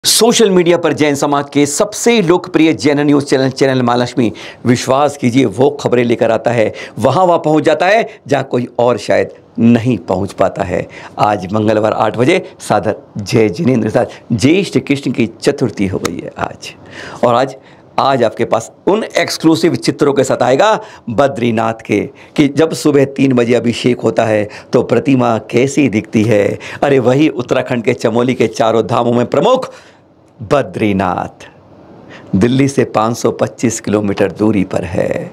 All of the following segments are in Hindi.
सोशल मीडिया पर जैन समाज के सबसे लोकप्रिय जैन न्यूज़ चैनल महालक्ष्मी विश्वास कीजिए वो खबरें लेकर आता है, वहाँ पहुँच जाता है जहाँ कोई और शायद नहीं पहुँच पाता है। आज मंगलवार 8 बजे सादर जय जिनेंद्र साथ ज्येष्ठ कृष्ण की चतुर्थी हो गई है आज। आज आपके पास उन एक्सक्लूसिव चित्रों के साथ आएगा बद्रीनाथ के कि जब सुबह 3 बजे अभिषेक होता है तो प्रतिमा कैसी दिखती है। अरे वही उत्तराखंड के चमोली के चारों धामों में प्रमुख बद्रीनाथ दिल्ली से 525 किलोमीटर दूरी पर है।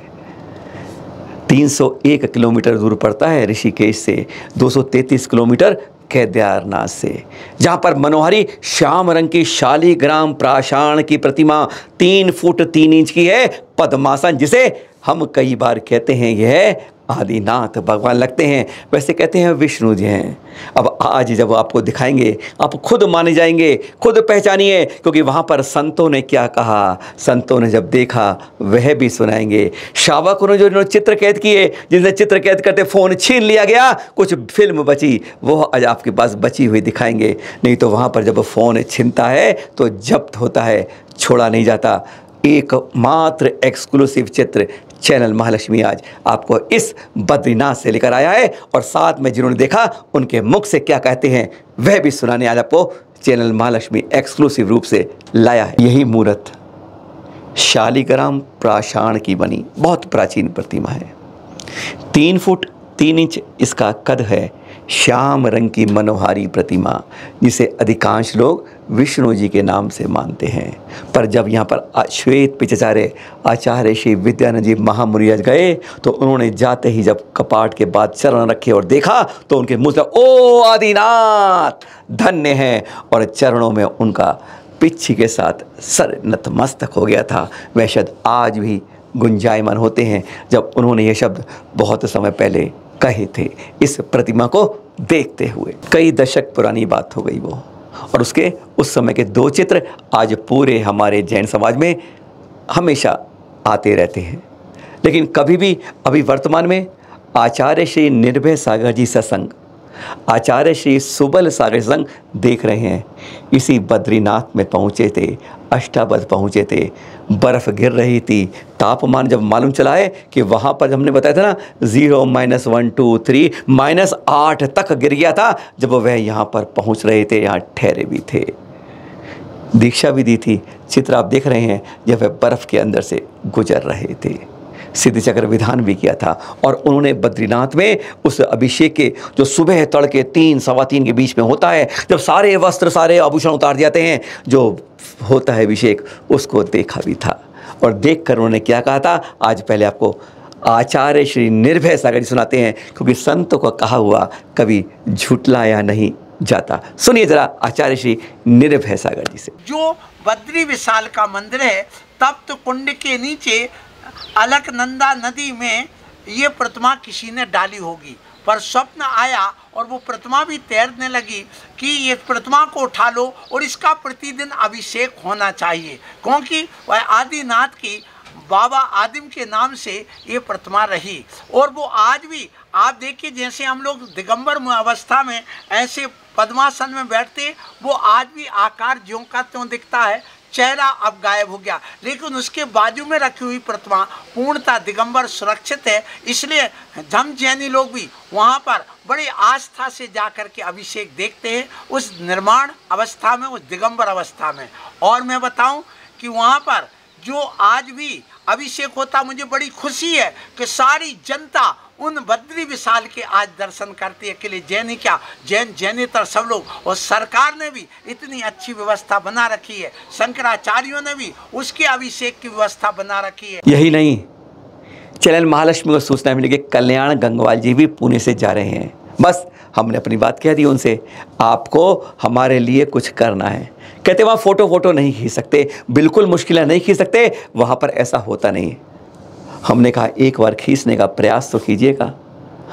301 किलोमीटर दूर पड़ता है ऋषिकेश से, 233 किलोमीटर केदारनाथ से, जहाँ पर मनोहारी श्याम रंग की शालिग्राम प्राषाण की प्रतिमा 3 फुट 3 इंच की है। पद्मासन, जिसे हम कई बार कहते हैं यह आदिनाथ भगवान लगते हैं, वैसे कहते हैं विष्णु जी हैं। अब आज जब आपको दिखाएंगे आप खुद माने जाएंगे, खुद पहचानिए, क्योंकि वहाँ पर संतों ने क्या कहा, संतों ने जब देखा वह भी सुनाएंगे। शावकों ने जो चित्र कैद किए, जिनसे चित्र कैद करते फ़ोन छीन लिया गया, कुछ फिल्म बची, वो आज आपके पास बची हुई दिखाएंगे। नहीं तो वहाँ पर जब फ़ोन छिनता है तो जब्त होता है, छोड़ा नहीं जाता। एकमात्र एक्सक्लूसिव चित्र चैनल महालक्ष्मी आज आपको इस बद्रीनाथ से लेकर आया है, और साथ में जिन्होंने देखा उनके मुख से क्या कहते हैं वह भी सुनाने आज आपको चैनल महालक्ष्मी एक्सक्लूसिव रूप से लाया है। यही मूर्त शालिग्राम प्राषाण की बनी बहुत प्राचीन प्रतिमा है। 3 फुट 3 इंच इसका कद है। श्याम रंग की मनोहारी प्रतिमा, जिसे अधिकांश लोग विष्णु जी के नाम से मानते हैं। पर जब यहाँ पर श्वेत पिचाचार्य आचार्य श्री विद्यानंद जी महामुनि गए तो उन्होंने जाते ही जब कपाट के बाद चरण रखे और देखा तो उनके मुँह से ओ आदिनाथ धन्य है, और चरणों में उनका पिच्छ के साथ सर नतमस्तक हो गया था। वह शब्द आज भी गुंजायमान होते हैं जब उन्होंने ये शब्द बहुत समय पहले कहे थे इस प्रतिमा को देखते हुए। कई दशक पुरानी बात हो गई वो, और उसके उस समय के 2 चित्र आज पूरे हमारे जैन समाज में हमेशा आते रहते हैं। लेकिन कभी भी अभी वर्तमान में आचार्य श्री निर्भय सागर जी सत्संग, आचार्य श्री सुबल सागर संग देख रहे हैं। इसी बद्रीनाथ में पहुँचे थे, अष्टावक्र पहुँचे थे, बर्फ़ गिर रही थी। तापमान जब मालूम चला है कि वहाँ पर हमने बताया था ना 0 -1 2 3 -8 तक गिर गया था, जब वह यहाँ पर पहुँच रहे थे, यहाँ ठहरे भी थे, दीक्षा भी दी थी। चित्र आप देख रहे हैं जब वह बर्फ़ के अंदर से गुजर रहे थे। सिद्धि चक्र विधान भी किया था, और उन्होंने बद्रीनाथ में उस अभिषेक के जो सुबह तड़के 3 सवा 3 के बीच में होता है, जब सारे वस्त्र सारे आभूषण उतार जाते हैं, जो होता है अभिषेक, उसको देखा भी था। और देखकर उन्होंने क्या कहा था, आज पहले आपको आचार्य श्री निर्भय सागर जी सुनाते हैं, क्योंकि संतों को कहा हुआ कभी झुठलाया नहीं जाता। सुनिए जरा आचार्य श्री निर्भय सागर जी से। जो बद्री विशाल का मंदिर है, तप्त कुंड के नीचे अलकनंदा नदी में ये प्रतिमा किसी ने डाली होगी, पर स्वप्न आया और वो प्रतिमा भी तैरने लगी कि ये प्रतिमा को उठा लो और इसका प्रतिदिन अभिषेक होना चाहिए, क्योंकि वह आदिनाथ की बाबा आदिम के नाम से ये प्रतिमा रही। और वो आज भी आप देखिए, जैसे हम लोग दिगंबर अवस्था में ऐसे पद्मासन में बैठते, वो आज भी आकार ज्यों का त्यों दिखता है, चेहरा अब गायब हो गया, लेकिन उसके बाजू में रखी हुई प्रतिमा पूर्णतः दिगंबर सुरक्षित है। इसलिए हम जैनी लोग भी वहाँ पर बड़ी आस्था से जाकर के अभिषेक देखते हैं, उस निर्माण अवस्था में, उस दिगंबर अवस्था में। और मैं बताऊं कि वहाँ पर जो आज भी अभिषेक होता, मुझे बड़ी खुशी है कि सारी जनता उन बद्री विशाल के आज दर्शन करती है। अकेले जैन ही क्या, जैनेतर सब लोग, और सरकार ने भी इतनी अच्छी व्यवस्था बना रखी है, शंकराचार्यों ने भी उसके अभिषेक की व्यवस्था बना रखी है। यही नहीं, चैनल महालक्ष्मी को सूचना मिली कि कल्याण गंगवाल जी भी पुणे से जा रहे हैं। बस हमने अपनी बात कह दी उनसे, आपको हमारे लिए कुछ करना है। कहते वहाँ फ़ोटो नहीं खींच सकते, बिल्कुल मुश्किल है, नहीं खींच सकते, वहाँ पर ऐसा होता नहीं। हमने कहा एक बार खींचने का प्रयास तो कीजिएगा।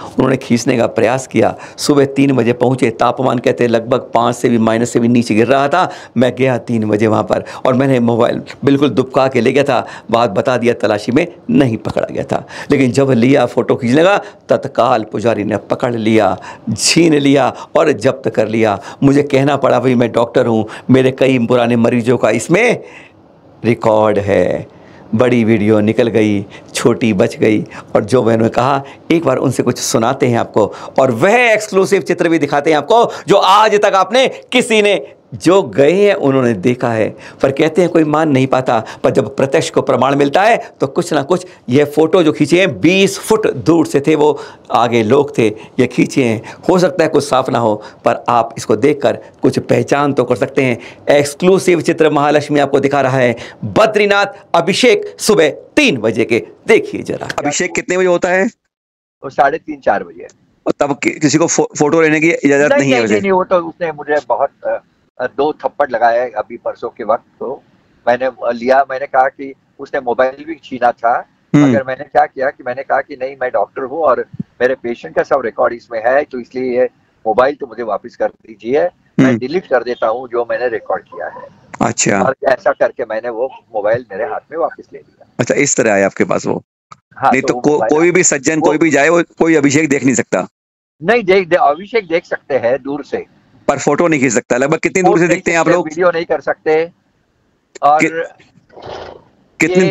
उन्होंने खींचने का प्रयास किया। सुबह 3 बजे पहुँचे, तापमान कहते हैं लगभग 5 से भी माइनस से भी नीचे गिर रहा था। मैं गया 3 बजे वहाँ पर और मैंने मोबाइल बिल्कुल दुबका के ले गया था। बात बता दिया, तलाशी में नहीं पकड़ा गया था, लेकिन जब लिया फ़ोटो खींचने का, तत्काल पुजारी ने पकड़ लिया, छीन लिया और जब्त कर लिया। मुझे कहना पड़ा भाई मैं डॉक्टर हूँ, मेरे कई पुराने मरीजों का इसमें रिकॉर्ड है। बड़ी वीडियो निकल गई, छोटी बच गई। और जो मैंने कहा एक बार उनसे कुछ सुनाते हैं आपको, और वह एक्सक्लूसिव चित्र भी दिखाते हैं आपको जो आज तक आपने किसी ने जो गए हैं उन्होंने देखा है। पर कहते हैं कोई मान नहीं पाता, पर जब प्रत्यक्ष को प्रमाण मिलता है तो कुछ ना कुछ। ये फ़ोटो जो खींचे हैं 20 फुट दूर से थे, वो आगे लोग थे, ये खींचे हैं। हो सकता है कुछ साफ ना हो, पर आप इसको देखकर कुछ पहचान तो कर सकते हैं। एक्सक्लूसिव चित्र महालक्ष्मी आपको दिखा रहा है। बद्रीनाथ अभिषेक सुबह 3 बजे के, देखिए जरा। अभिषेक कितने बजे होता है? वो 3:30-4 बजे। और तब किसी को फोटो लेने की इजाजत नहीं है? नहीं, वो तो उसने मुझे बहुत 2 थप्पड़ लगाए अभी परसों के वक्त। तो मैंने लिया, मैंने कहा कि उसने मोबाइल भी छीना था, मगर मैंने क्या किया कि मैंने कहा कि नहीं, मैं डॉक्टर हूँ और मेरे पेशेंट का सब रिकॉर्ड इसमें है, तो इसलिए ये मोबाइल तो मुझे वापस कर दीजिए, मैं डिलीट कर देता हूँ जो मैंने रिकॉर्ड किया है। अच्छा। और ऐसा करके मैंने वो मोबाइल मेरे हाथ में वापस ले लिया। अच्छा, इस तरह आया आपके पास वो? हाँ, नहीं तो कोई भी सज्जन कोई भी जाए, वो कोई अभिषेक देख नहीं सकता? नहीं, अभिषेक देख सकते हैं दूर से, पर फोटो नहीं खींच सकता। लगभग कितनी दूर से देखते हैं आप लोग? वीडियो नहीं कर सकते। और कितने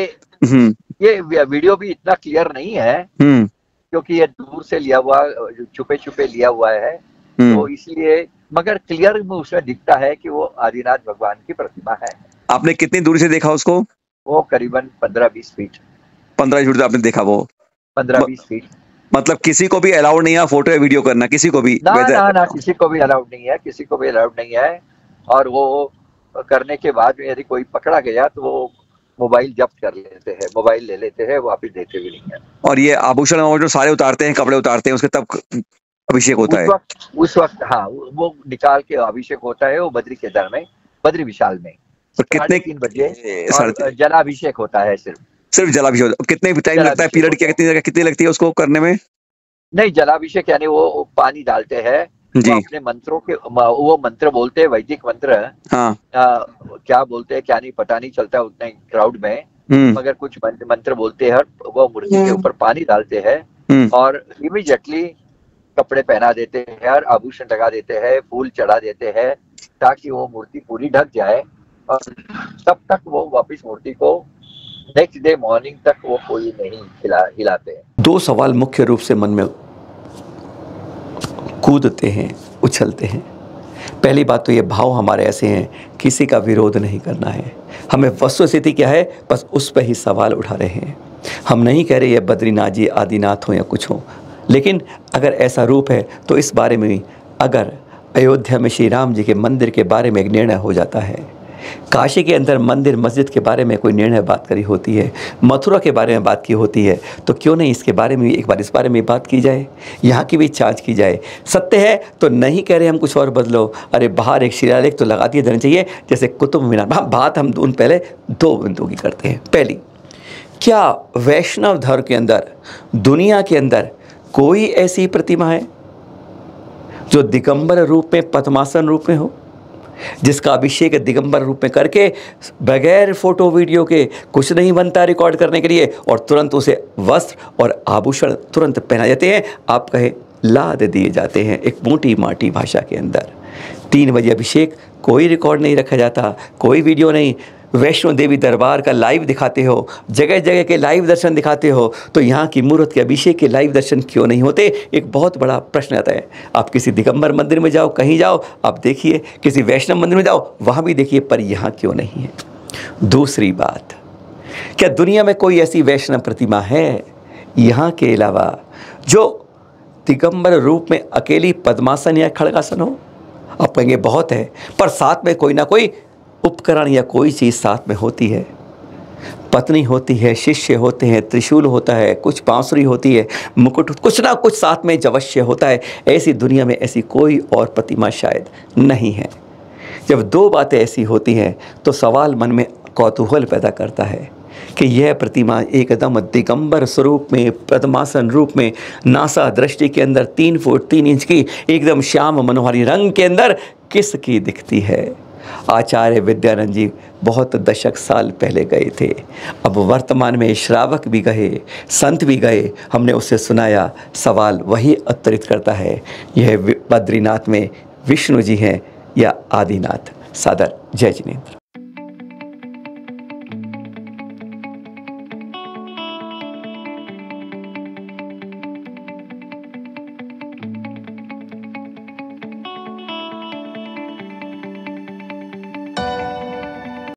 ये वीडियो भी इतना क्लियर नहीं है क्योंकि ये दूर से लिया हुआ, छुपे छुपे लिया हुआ है, तो इसलिए। मगर क्लियर में उसमें दिखता है कि वो आदिनाथ भगवान की प्रतिमा है। आपने कितनी दूर से देखा उसको? वो करीबन 15-20 फीट। 15 फीट आपने देखा? वो 15-20 फीट। मतलब किसी को भी अलाउड नहीं है फोटो या वीडियो करना? किसी को भी? ना, किसी को भी अलाउड नहीं है, किसी को भी अलाउड नहीं है। और वो करने के बाद यदि कोई पकड़ा गया तो वो मोबाइल जब्त कर लेते हैं, मोबाइल ले लेते हैं, वापस देते भी नहीं है। और ये आभूषण जो सारे उतारते हैं, कपड़े उतारते हैं, उसके तब अभिषेक होता है? उस वक्त हाँ, वो निकाल के अभिषेक होता है। वो बद्री केदार में, बद्री विशाल में। तो कितने 3:30 बजे जलाभिषेक होता है। सिर्फ जलाभिषेक। कितने टाइम लगता है? पीरियड क्या कितनी लगती है उसको करने में? नहीं, जलाभिषेक यानी वो पानी डालते हैं, वो अपने मंत्रों के, वो मंत्र बोलते हैं, वैदिक मंत्र। हाँ। क्या बोलते हैं क्या नहीं पता नहीं चलता उतने क्राउड में, मगर कुछ मंत्र बोलते हैं, वो मूर्ति के ऊपर पानी डालते हैं और इमीडिएटली कपड़े पहना देते हैं और आभूषण लगा देते हैं, फूल चढ़ा देते हैं, ताकि वो मूर्ति पूरी ढक जाए। और तब तक वो वापिस मूर्ति को नेक्स्ट डे मॉर्निंग तक वो कोई नहीं हिलाते हैं। 2 सवाल मुख्य रूप से मन में कूदते हैं, उछलते हैं। पहली बात तो ये भाव हमारे ऐसे हैं, किसी का विरोध नहीं करना है, हमें वस्तुस्थिति क्या है बस उस पर ही सवाल उठा रहे हैं। हम नहीं कह रहे ये बद्रीनाथ जी आदिनाथ हो या कुछ हो, लेकिन अगर ऐसा रूप है तो इस बारे में भी अगर अयोध्या में श्री राम जी के मंदिर के बारे में एक निर्णय हो जाता है, काशी के अंदर मंदिर मस्जिद के बारे में कोई निर्णय बात करी होती है, मथुरा के बारे में बात की होती है, तो क्यों नहीं इसके बारे में एक बार इस बारे में बात की जाए, यहाँ की भी जांच की जाए। सत्य है तो नहीं कह रहे हम कुछ और बदलो, अरे बाहर एक शिलालेख तो लगा दिए देना चाहिए जैसे कुतुब मीनार। बात हम उन पहले 2 बिंदु की करते हैं। पहली, क्या वैष्णव धर्म के अंदर दुनिया के अंदर कोई ऐसी प्रतिमा है जो दिगंबर रूप में, पद्मासन रूप में हो, जिसका अभिषेक दिगंबर रूप में करके बगैर फोटो वीडियो के कुछ नहीं बनता रिकॉर्ड करने के लिए, और तुरंत उसे वस्त्र और आभूषण तुरंत पहना जाते हैं, आप कहे लाद दिए जाते हैं एक मोटी माटी भाषा के अंदर। 3 बजे अभिषेक, कोई रिकॉर्ड नहीं रखा जाता, कोई वीडियो नहीं। वैष्णो देवी दरबार का लाइव दिखाते हो, जगह जगह के लाइव दर्शन दिखाते हो, तो यहाँ की मूर्त के अभिषेक के लाइव दर्शन क्यों नहीं होते? एक बहुत बड़ा प्रश्न आता है। आप किसी दिगंबर मंदिर में जाओ, कहीं जाओ, आप देखिए, किसी वैष्णव मंदिर में जाओ, वहाँ भी देखिए, पर यहाँ क्यों नहीं है? दूसरी बात, क्या दुनिया में कोई ऐसी वैष्णव प्रतिमा है यहाँ के अलावा जो दिगंबर रूप में अकेली पद्मासन या खड़गासन हो? आप कहेंगे बहुत है, पर साथ में कोई ना कोई उपकरण या कोई चीज़ साथ में होती है। पत्नी होती है, शिष्य होते हैं, त्रिशूल होता है, कुछ बांसुरी होती है, मुकुट, कुछ ना कुछ साथ में जवश्य होता है। ऐसी दुनिया में ऐसी कोई और प्रतिमा शायद नहीं है। जब 2 बातें ऐसी होती हैं तो सवाल मन में कौतूहल पैदा करता है कि यह प्रतिमा एकदम दिगंबर स्वरूप में, पद्मासन रूप में, नासा दृष्टि के अंदर 3 फुट 3 इंच की एकदम श्याम मनोहारी रंग के अंदर किसकी दिखती है? आचार्य विद्यानंद जी बहुत दशक साल पहले गए थे। अब वर्तमान में श्रावक भी गए, संत भी गए, हमने उससे सुनाया, सवाल वही उत्तरित करता है, यह बद्रीनाथ में विष्णु जी हैं या आदिनाथ? सादर जय जिनेंद्र।